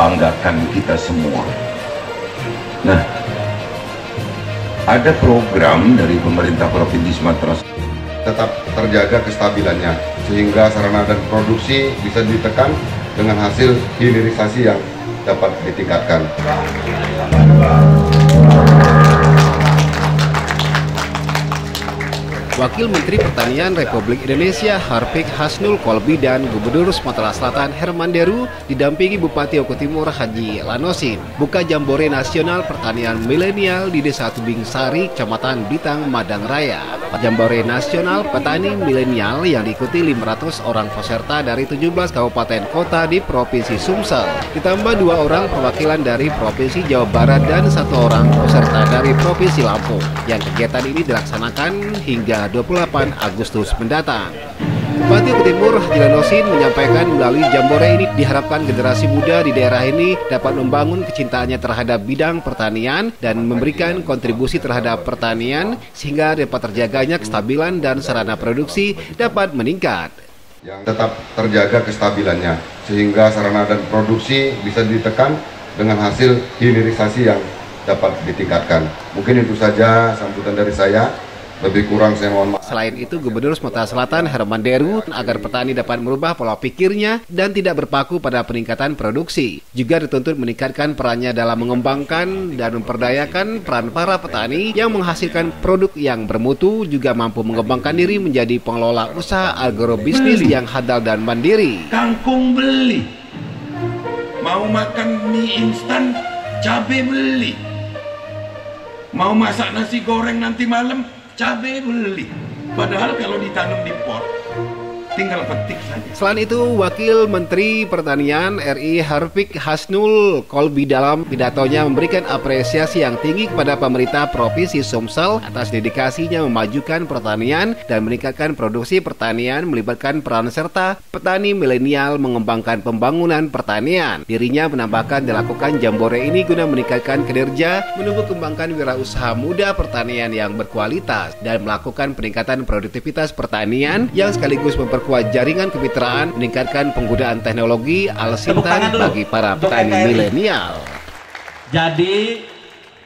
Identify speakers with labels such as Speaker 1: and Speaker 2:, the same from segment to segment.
Speaker 1: membanggakan kita semua. Nah, ada program dari pemerintah Provinsi Sumatera
Speaker 2: tetap terjaga kestabilannya sehingga sarana dan produksi bisa ditekan dengan hasil hilirisasi yang dapat ditingkatkan.
Speaker 3: Wakil Menteri Pertanian Republik Indonesia Harpik Hasnul Kolbi dan Gubernur Sumatera Selatan Herman Deru didampingi Bupati Oku Timur Haji Lanosin buka Jambore Nasional Pertanian Milenial di Desa Tubing Sari, Kecamatan Bitang, Madang Raya. Jambore Nasional Petani Milenial yang diikuti 500 orang peserta dari 17 kabupaten kota di Provinsi Sumsel, ditambah 2 orang perwakilan dari Provinsi Jawa Barat dan 1 orang peserta dari Provinsi Lampung. Yang kegiatan ini dilaksanakan hingga 28 Agustus mendatang. Bupati Oku Timur Haji Lanosin menyampaikan melalui Jambore ini diharapkan generasi muda di daerah ini dapat membangun kecintaannya terhadap bidang pertanian dan memberikan kontribusi terhadap pertanian sehingga dapat terjaganya kestabilan dan sarana produksi dapat meningkat.
Speaker 2: Yang tetap terjaga kestabilannya sehingga sarana dan produksi bisa ditekan dengan hasil hilirisasi yang dapat ditingkatkan. Mungkin itu saja sambutan dari saya. Lebih kurang saya mohon maaf.
Speaker 3: Selain itu, Gubernur Sumatera Selatan Herman Deru agar petani dapat merubah pola pikirnya dan tidak berpaku pada peningkatan produksi. Juga dituntut meningkatkan perannya dalam mengembangkan dan memperdayakan peran para petani yang menghasilkan produk yang bermutu, juga mampu mengembangkan diri menjadi pengelola usaha agrobisnis yang handal dan mandiri.
Speaker 1: Kangkung beli, mau makan mie instan, cabai beli, mau masak nasi goreng nanti malam, cabai beli. Padahal kalau ditanam di pot, tinggal petik saja.
Speaker 3: Selain itu, Wakil Menteri Pertanian RI Harpik Hasnul Kolbi dalam pidatonya memberikan apresiasi yang tinggi kepada pemerintah Provinsi Sumsel atas dedikasinya memajukan pertanian dan meningkatkan produksi pertanian melibatkan peran serta petani milenial mengembangkan pembangunan pertanian. Dirinya menambahkan dilakukan Jambore ini guna meningkatkan kinerja, menumbuh kembangkan wirausaha muda pertanian yang berkualitas dan melakukan peningkatan produktivitas pertanian yang sekaligus memperkuat jaringan kemitraan, meningkatkan penggunaan teknologi alsintan bagi para petani milenial.
Speaker 4: Jadi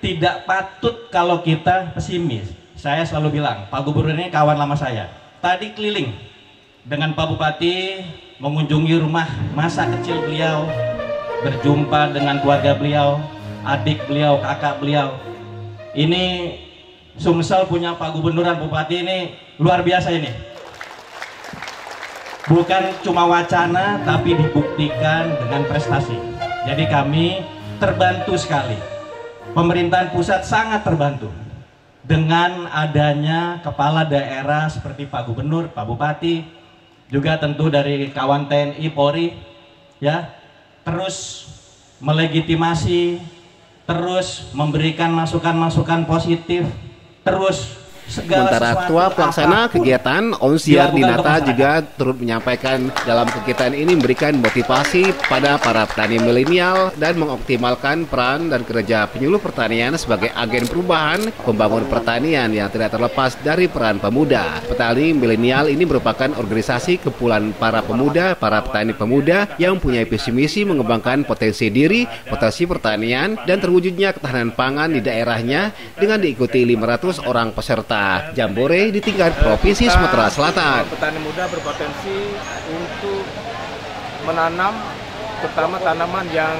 Speaker 4: tidak patut kalau kita pesimis. Saya selalu bilang, Pak Gubernur ini kawan lama saya. Tadi keliling dengan Pak Bupati, mengunjungi rumah masa kecil beliau, berjumpa dengan keluarga beliau, adik beliau, kakak beliau. Ini Sumsel punya Pak Gubernur dan Bupati ini luar biasa ini. Bukan cuma wacana, tapi dibuktikan dengan prestasi. Jadi kami terbantu sekali. Pemerintahan pusat sangat terbantu dengan adanya kepala daerah seperti Pak Gubernur, Pak Bupati, juga tentu dari kawan TNI, Polri, ya, terus melegitimasi, terus memberikan masukan-masukan positif, terus
Speaker 3: Sementara Ketua Pelaksana Kegiatan Onsiar Dinata juga turut menyampaikan dalam kegiatan ini memberikan motivasi pada para petani milenial dan mengoptimalkan peran dan kerja penyuluh pertanian sebagai agen perubahan pembangunan pertanian yang tidak terlepas dari peran pemuda. Petani milenial ini merupakan organisasi kumpulan para pemuda, para petani pemuda yang punya visi misi mengembangkan potensi diri, potensi pertanian, dan terwujudnya ketahanan pangan di daerahnya dengan diikuti 500 orang peserta Jambore di tingkat Provinsi Sumatera Selatan.
Speaker 5: Petani muda berpotensi untuk menanam terutama tanaman yang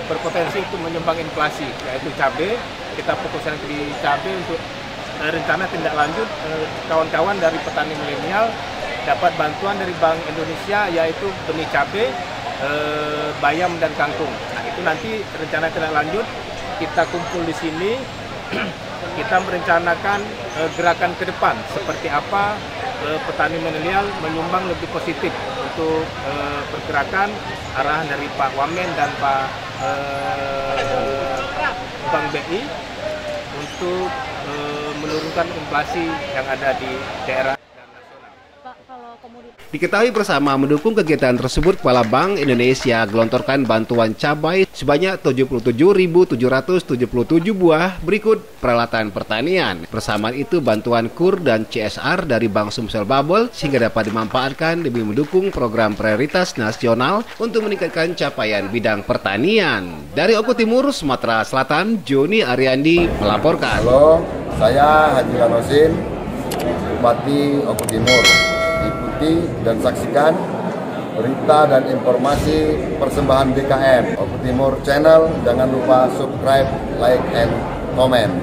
Speaker 5: berpotensi untuk menyumbang inflasi, yaitu cabai. Kita fokuskan di cabai untuk rencana tindak lanjut kawan-kawan dari petani milenial dapat bantuan dari Bank Indonesia, yaitu benih cabai, bayam dan kangkung. Nah, itu nanti rencana tindak lanjut kita kumpul di sini. Kita merencanakan gerakan ke depan seperti apa petani milenial menyumbang lebih positif untuk pergerakan arahan dari Pak Wamen dan Pak Bank BI untuk menurunkan inflasi yang ada di daerah dan nasional.
Speaker 6: Pak, kalau
Speaker 3: Diketahui bersama mendukung kegiatan tersebut, Kepala Bank Indonesia gelontorkan bantuan cabai sebanyak 77.777 buah berikut peralatan pertanian. Bersamaan itu bantuan KUR dan CSR dari Bank Sumsel Bubble sehingga dapat dimanfaatkan demi mendukung program prioritas nasional untuk meningkatkan capaian bidang pertanian. Dari Oku Timur, Sumatera Selatan, Joni Ariandi melaporkan.
Speaker 2: Halo, saya Haji Lanosin, Bupati Oku Timur. Ikuti dan saksikan berita dan informasi persembahan BKN Oku Timur Channel. Jangan lupa subscribe, like, and comment.